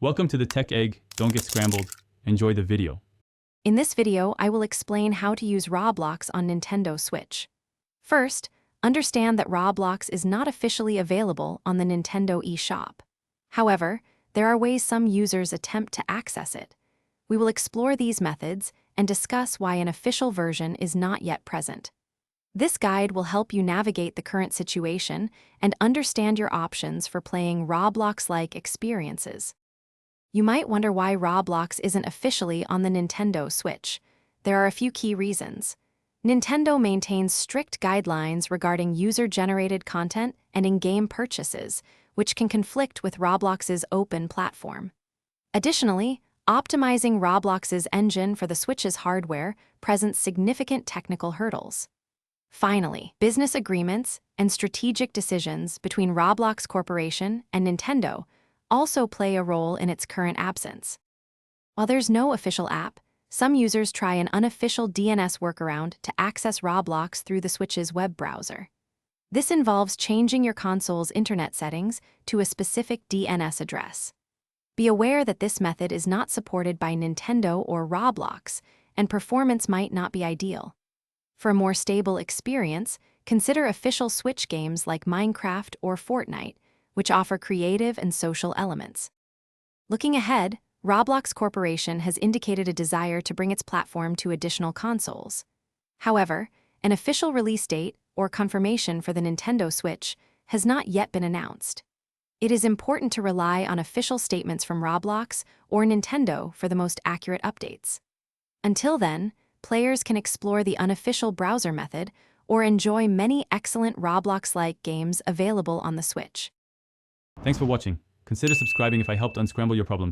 Welcome to the Tech Egg. Don't get scrambled. Enjoy the video. In this video, I will explain how to use Roblox on Nintendo Switch. First, understand that Roblox is not officially available on the Nintendo eShop. However, there are ways some users attempt to access it. We will explore these methods and discuss why an official version is not yet present. This guide will help you navigate the current situation and understand your options for playing Roblox-like experiences. You might wonder why Roblox isn't officially on the Nintendo Switch. There are a few key reasons. Nintendo maintains strict guidelines regarding user-generated content and in-game purchases, which can conflict with Roblox's open platform. Additionally, optimizing Roblox's engine for the Switch's hardware presents significant technical hurdles. Finally, business agreements and strategic decisions between Roblox Corporation and Nintendo also play a role in its current absence. While there's no official app, some users try an unofficial DNS workaround to access Roblox through the Switch's web browser. This involves changing your console's internet settings to a specific DNS address. Be aware that this method is not supported by Nintendo or Roblox, and performance might not be ideal. For a more stable experience, consider official Switch games like Minecraft or Fortnite, which offer creative and social elements. Looking ahead, Roblox Corporation has indicated a desire to bring its platform to additional consoles. However, an official release date or confirmation for the Nintendo Switch has not yet been announced. It is important to rely on official statements from Roblox or Nintendo for the most accurate updates. Until then, players can explore the unofficial browser method or enjoy many excellent Roblox-like games available on the Switch. Thanks for watching. Consider subscribing if I helped unscramble your problems.